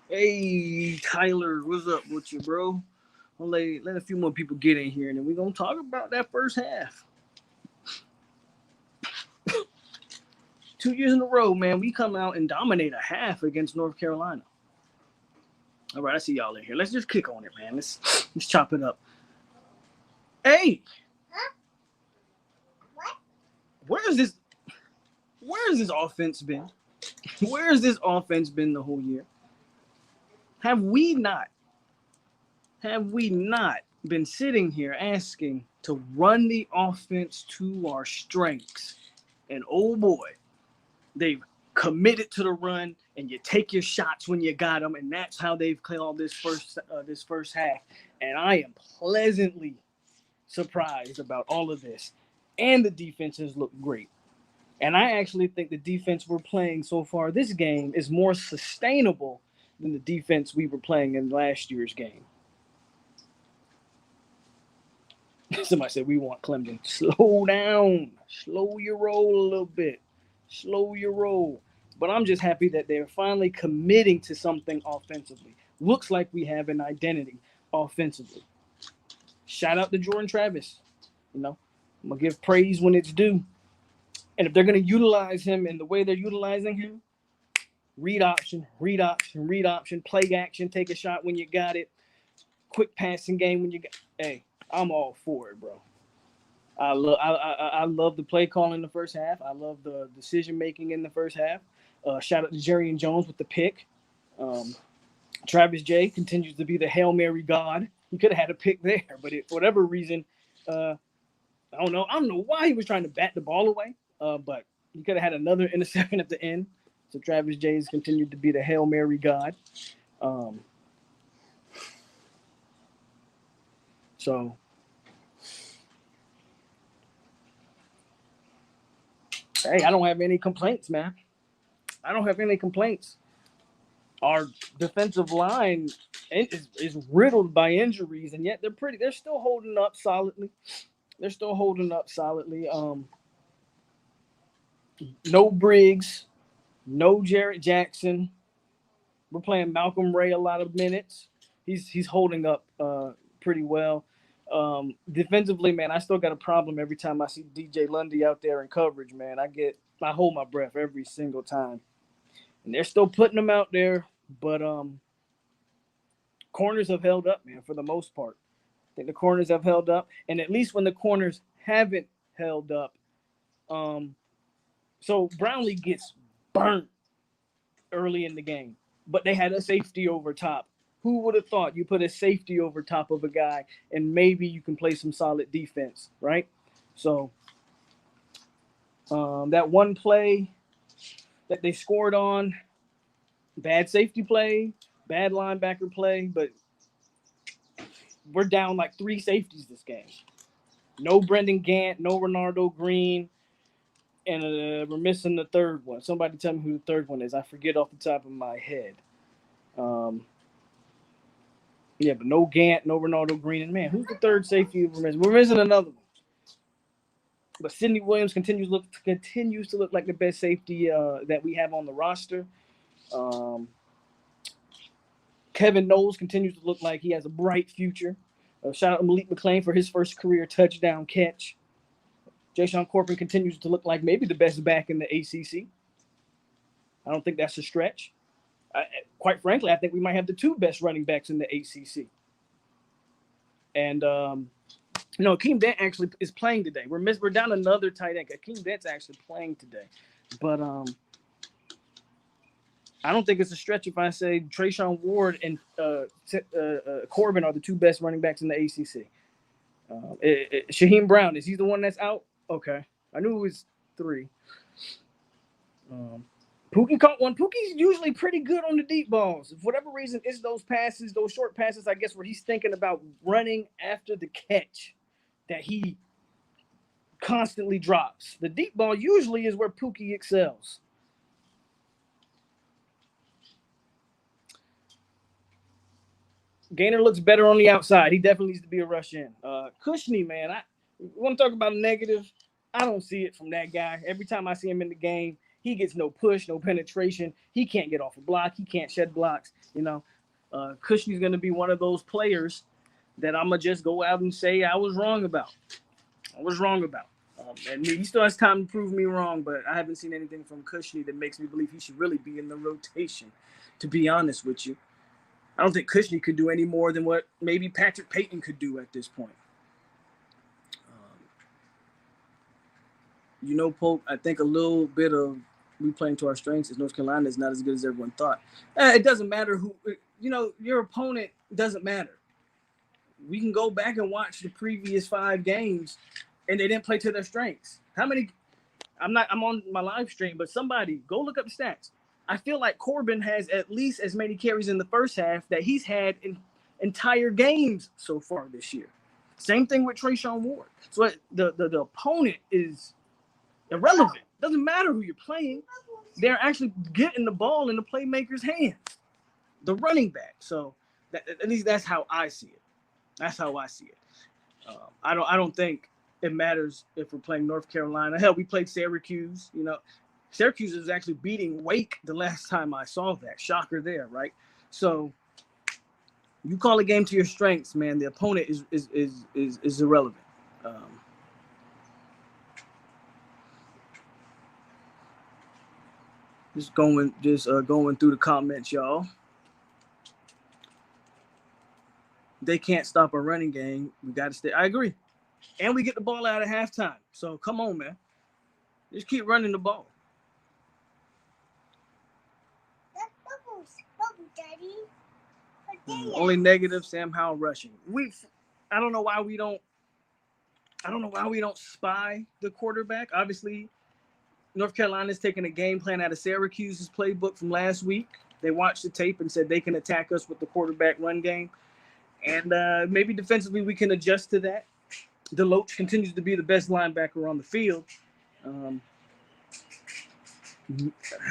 Hey, Tyler, what's up with you, bro? I'll let a few more people get in here, and then we're going to talk about that first half. 2 years in a row, man, we come out and dominate a half against North Carolina. All right, I see y'all in here. Let's just kick on it, man. Let's chop it up. Hey, What? where's this? Where's this offense been? Where's this offense been the whole year? Have we not been sitting here asking to run the offense to our strengths? And oh boy, they've committed to the run, and you take your shots when you got them, and that's how they've played all this first half. And I am pleasantly surprised about all of this. And the defenses look great. And I actually think the defense we're playing so far this game is more sustainable than the defense we were playing in last year's game. Somebody said we want Clemson. Slow down. Slow your roll a little bit. Slow your roll. But I'm just happy that they're finally committing to something offensively. Looks like we have an identity offensively. Shout out to Jordan Travis. I'm going to give praise when it's due. And if they're going to utilize him in the way they're utilizing him, read option, play action, take a shot when you got it, quick passing game when you got. Hey, I'm all for it, bro. I love the play call in the first half. I love the decision making in the first half. Shout out to Jerry and Jones with the pick. Travis J continues to be the Hail Mary God. He could have had a pick there, but for whatever reason, I don't know why he was trying to bat the ball away. But he could have had another interception at the end. So Travis J has continued to be the Hail Mary God. So hey, I don't have any complaints, man. I don't have any complaints. Our defensive line is riddled by injuries, and yet they're still holding up solidly. No Briggs, no Jarrett Jackson. We're playing Malcolm Ray a lot of minutes. He's holding up pretty well. Defensively, man, I still got a problem every time I see DJ Lundy out there in coverage, man. I hold my breath every single time. And they're still putting them out there, but corners have held up, man, for the most part. I think the corners have held up, and at least when the corners haven't held up, so Brownlee gets burnt early in the game, but they had a safety over top. Who would have thought you put a safety over top of a guy and maybe you can play some solid defense, right? So that one play that they scored on, bad safety play, bad linebacker play, but we're down like 3 safeties this game. No Brendan Gant, no Renardo Green, and we're missing the third one. Somebody tell me who the third one is. I forget off the top of my head. Yeah, but no Gant, no Renardo Green, and man, who's the third safety we're missing? We're missing another one. But Sidney Williams continues to look like the best safety that we have on the roster. Kevin Knowles continues to look like he has a bright future. Shout out to Malik McClain for his first career touchdown catch. Ja'Shawn Corbin continues to look like maybe the best back in the ACC. I don't think that's a stretch. Quite frankly, I think we might have the 2 best running backs in the ACC. And Akeem Dent actually is playing today. We're down another tight end. Akeem Dent's actually playing today, but I don't think it's a stretch if I say Trayshawn Ward and Corbin are the 2 best running backs in the ACC. Shaheem Brown, is he the one that's out? Okay, I knew it was 3. Pookie caught one. Pookie's usually pretty good on the deep balls. For whatever reason, it's those short passes, I guess, where he's thinking about running after the catch that he constantly drops. The deep ball usually is where Pookie excels. Gainer looks better on the outside. He definitely needs to be a rush in. Cushney, man, I want to talk about a negative. I don't see it from that guy. Every time I see him in the game, he gets no push, no penetration. He can't get off a block. He can't shed blocks. You know, Cushnie's going to be one of those players that I'm going to just go out and say I was wrong about. And he still has time to prove me wrong, but I haven't seen anything from Cushnie that makes me believe he should really be in the rotation, to be honest with you. I don't think Cushnie could do any more than what maybe Patrick Payton could do at this point. Polk, I think a little bit of we playing to our strengths is North Carolina is not as good as everyone thought. It doesn't matter who, your opponent doesn't matter. We can go back and watch the previous 5 games, and they didn't play to their strengths. How many? I'm on my live stream, but somebody go look up the stats. I feel like Corbin has at least as many carries in the first half that he's had in entire games so far this year. Same thing with Trayshawn Ward. So the opponent is irrelevant. Doesn't matter who you're playing. They're actually getting the ball in the playmaker's hands, the running back. So at least that's how I see it. I don't think it matters if we're playing North Carolina. Hell, we played Syracuse. Syracuse is actually beating Wake the last time I saw that. Shocker there, right? So you call a game to your strengths, man. The opponent is irrelevant. Just going through the comments, y'all. They can't stop a running game. We got to stay. I agree. And we get the ball out at halftime. So come on, man. Just keep running the ball. Only negative, Sam Howell rushing. I don't know why we don't spy the quarterback. Obviously, North Carolina's taking a game plan out of Syracuse's playbook from last week. They watched the tape and said they can attack us with the quarterback run game. And maybe defensively we can adjust to that. Deloach continues to be the best linebacker on the field.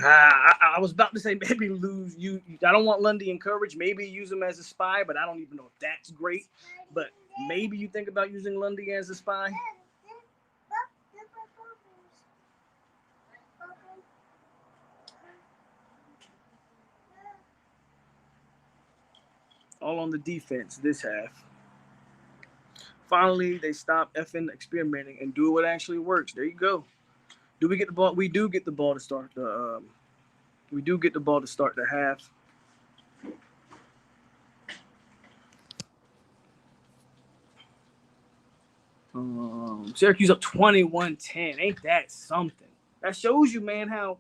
I was about to say maybe lose you. I don't want Lundy encouraged. Maybe use him as a spy, but I don't even know if that's great. But maybe you think about using Lundy as a spy. All on the defense this half. Finally, they stop effing experimenting and do what actually works. There you go. Do we get the ball? We do get the ball to start the. We do get the ball to start the half. Syracuse up 21-10. Ain't that something? That shows you, man, how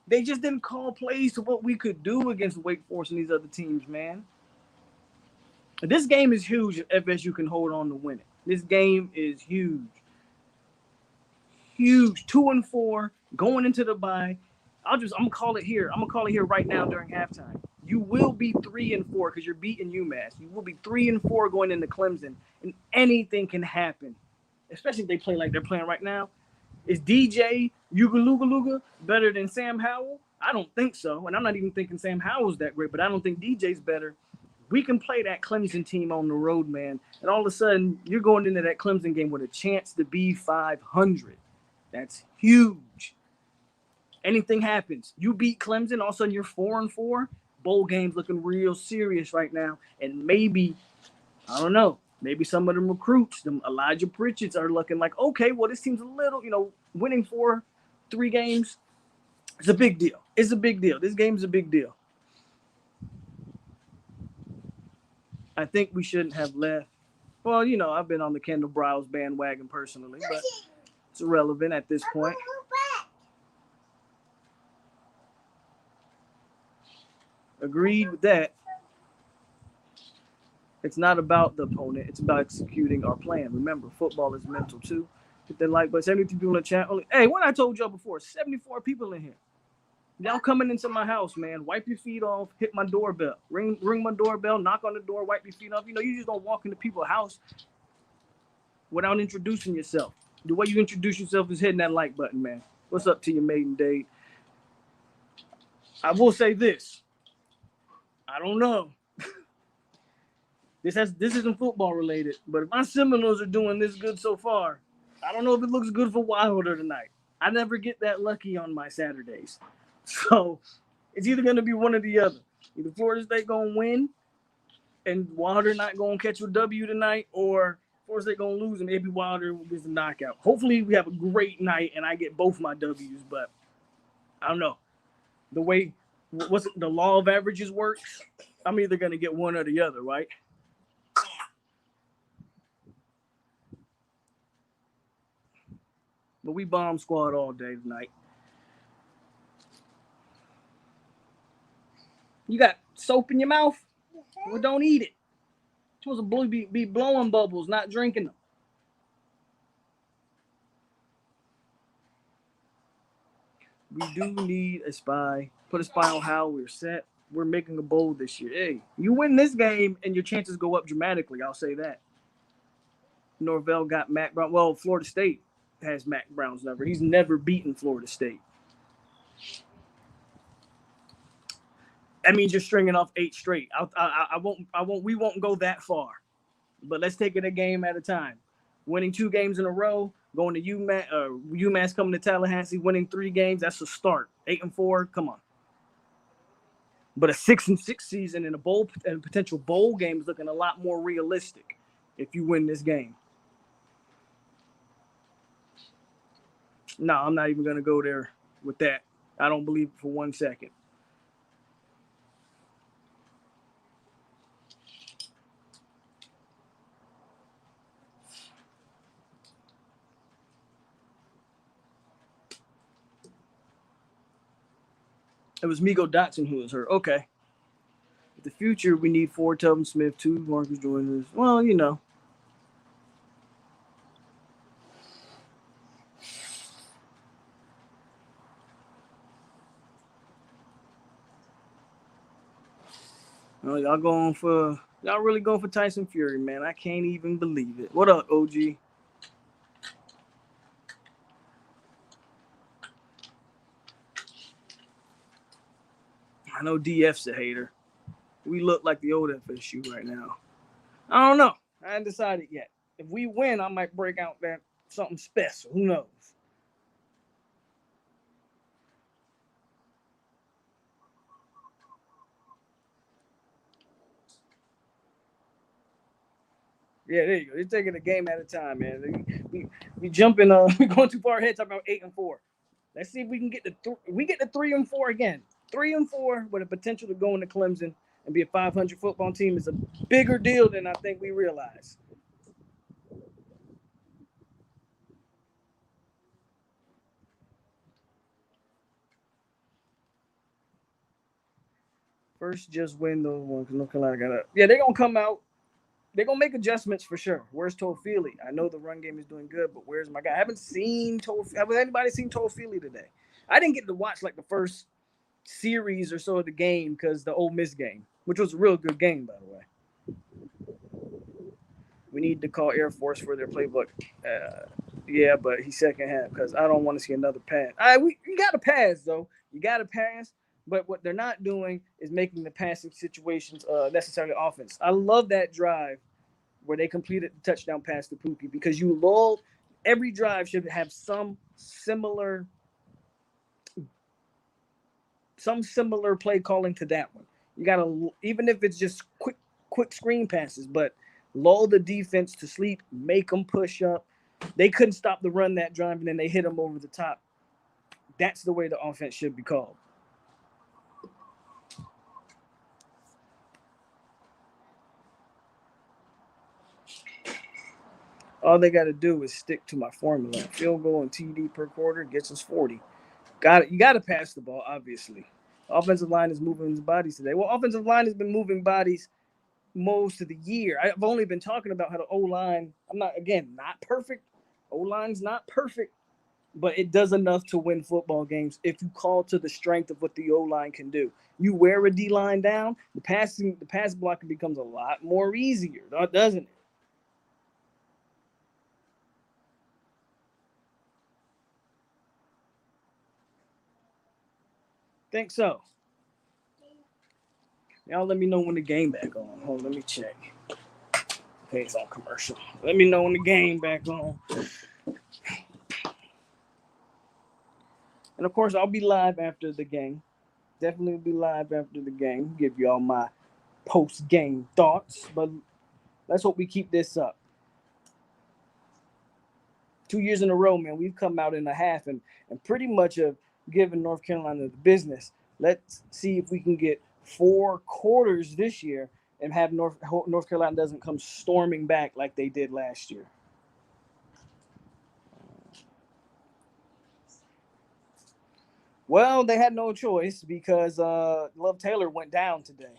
they just didn't call plays to what we could do against Wake Forest and these other teams, man. This game is huge if FSU can hold on to win it. This game is huge. Huge. 2-4 going into the bye. I'm gonna call it here. I'm gonna call it here right now during halftime. You will be 3-4 because you're beating UMass. You will be 3-4 going into Clemson, and anything can happen, especially if they play like they're playing right now. Is DJ Ugalugaluga better than Sam Howell? I don't think so, and I'm not even thinking Sam Howell's that great, but I don't think DJ's better. We can play that Clemson team on the road, man, and all of a sudden you're going into that Clemson game with a chance to be 500. That's huge. Anything happens. You beat Clemson, all of a sudden you're 4-4. Bowl game's looking real serious right now. And maybe, I don't know, maybe some of them recruits, them Elijah Pritchett's are looking like, okay, well, this team's a little, winning 3 games. It's a big deal. It's a big deal. This game's a big deal. I think we shouldn't have left. Well, I've been on the Kendall Browse bandwagon personally, but it's irrelevant at this point. Agreed with that. It's not about the opponent. It's about executing our plan. Remember, football is mental too. Hit that like button. 73 people in the chat. Hey, what I told y'all before, 74 people in here. Y'all coming into my house, man. Wipe your feet off. Hit my doorbell. Ring my doorbell. Knock on the door. Wipe your feet off. You just don't walk into people's house without introducing yourself. The way you introduce yourself is hitting that like button, man. What's up to your maiden date? I will say this. I don't know. This isn't football related, but if my Seminoles are doing this good so far, I don't know if it looks good for Wilder tonight. I never get that lucky on my Saturdays. So It's either going to be one or the other. Either Florida State going to win and Wilder not going to catch a W tonight, or Florida State going to lose and maybe Wilder gets a knockout. Hopefully we have a great night and I get both my W's, but I don't know. The way the law of averages works, I'm either going to get one or the other, right? But we bomb squad all day tonight. You got soap in your mouth? Well, don't eat it. You're supposed to be blowing bubbles, not drinking them. We do need a spy. Put a spy on how we're set. We're making a bowl this year. Hey, you win this game and your chances go up dramatically. I'll say that. Norvell got Mac Brown. Well, Florida State has Mac Brown's number. He's never beaten Florida State. That means you're stringing off 8 straight. We won't go that far, but let's take it a game at a time. Winning 2 games in a row, going to UMass coming to Tallahassee, winning 3 games. That's a start. 8-4. Come on. But a 6-6 season in a potential bowl game is looking a lot more realistic if you win this game. No, I'm not even going to go there with that. I don't believe it for 1 second. It was Migo Dotson who was hurt. Okay. In the future, we need 4 Tubman Smith, 2 Marcus Joyner. Well, you know. Y'all really going for Tyson Fury, man. I can't even believe it. What up, OG? I know DF's a hater. We look like the old FSU right now. I don't know. I haven't decided yet. If we win, I might break out that something special. Who knows? Yeah, there you go. You're taking a game at a time, man. We jumping. We going too far ahead. Talking about 8-4. Let's see if we can get we get to 3-4 again. 3-4 with a potential to go into Clemson and be a 500 football team is a bigger deal than I think we realize. First, just win those ones because North Carolina got up. Yeah, they're gonna come out. They're gonna make adjustments for sure. Where's Toafili? I know the run game is doing good, but where's my guy? I haven't seen Toafili. Have anybody seen Toafili today? I didn't get to watch like the first series or so of the game because the Ole Miss game, which was a real good game, by the way. We need to call Air Force for their playbook. Yeah, but he's second half because I don't want to see another pass. You got to pass, though. You got to pass. But what they're not doing is making the passing situations necessarily offense. I love that drive where they completed the touchdown pass to Pookie because every drive should have some similar play calling to that one. You got to, even if it's just quick screen passes, but lull the defense to sleep, make them push up. They couldn't stop the run that drive, and then they hit them over the top. That's the way the offense should be called. All they got to do is stick to my formula. Field goal and TD per quarter gets us 40. You got to pass the ball, obviously. Offensive line is moving his bodies today. Well, offensive line has been moving bodies most of the year. I've only been talking about how the O-line, not perfect. O-line's not perfect, but it does enough to win football games if you call to the strength of what the O-line can do. You wear a D-line down, the pass blocking becomes a lot more easier, doesn't it? Think so. Y'all let me know when the game back on. Hold on, let me check. Okay, it's on commercial. Let me know when the game back on. And of course, I'll be live after the game. Definitely be live after the game. Give y'all my post-game thoughts. But let's hope we keep this up. 2 years in a row, man, we've come out in a half and pretty much have given North Carolina the business. Let's see if we can get 4 quarters this year and have North Carolina doesn't come storming back like they did last year. Well, they had no choice because Love Taylor went down today.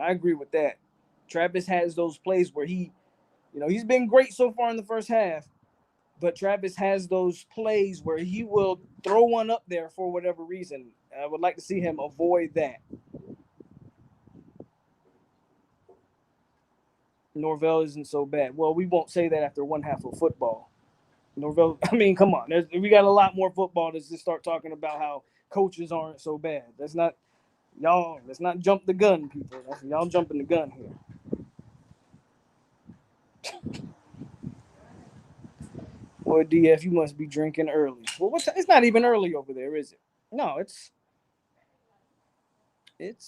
I agree with that. Travis has those plays where he's been great so far in the first half, but Travis has those plays where he will throw one up there for whatever reason. I would like to see him avoid that. Norvell isn't so bad. Well, we won't say that after one half of football. Norvell, I mean, come on. We got a lot more football to just start talking about how coaches aren't so bad. Let's not jump the gun, people. Y'all jumping the gun here. Boy, DF, you must be drinking early. Well, it's not even early over there, is it? No, it's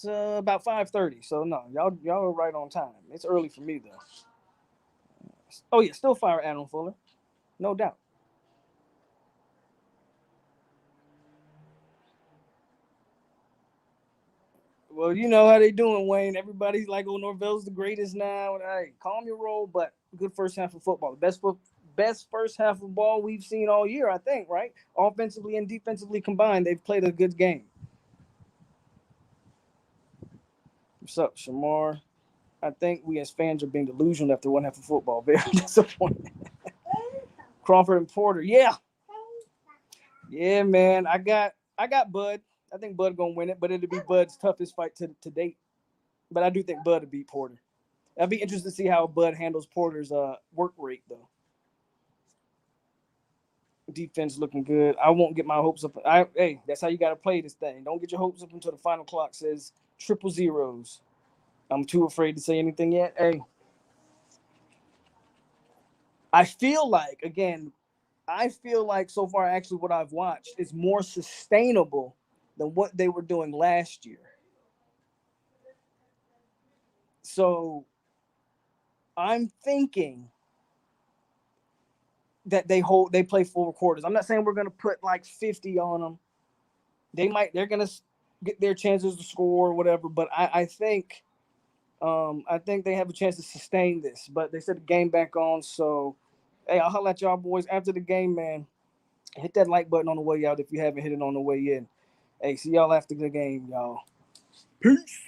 about 5:30. So no, y'all are right on time. It's early for me though. Oh yeah, still fire Adam Fuller, no doubt. Well, you know how they doing, Wayne. Everybody's like, "Oh, Norvell's the greatest now." And, hey, calm your roll, but good first half of football. Best first half of ball we've seen all year, I think. Right, offensively and defensively combined, they've played a good game. What's up, Shamar? I think we as fans are being delusional after one half of football. Very disappointed. Crawford and Porter, yeah, man. I got Bud. I think Bud gonna win it, but it'll be Bud's toughest fight to date. But I do think Bud will beat Porter. I'd be interested to see how Bud handles Porter's work rate though. Defense looking good. I won't get my hopes up. Hey, that's how you got to play this thing. Don't get your hopes up until the final clock says triple zeros. I'm too afraid to say anything yet. Hey, I feel like again, so far actually what I've watched is more sustainable than what they were doing last year. So I'm thinking that they play 4 quarters. I'm not saying we're gonna put like 50 on them. They're gonna get their chances to score or whatever, but I think they have a chance to sustain this. But they said the game back on, so hey, I'll holler at y'all boys after the game, man. Hit that like button on the way out if you haven't hit it on the way in. Hey, see y'all after the game, y'all. Peace.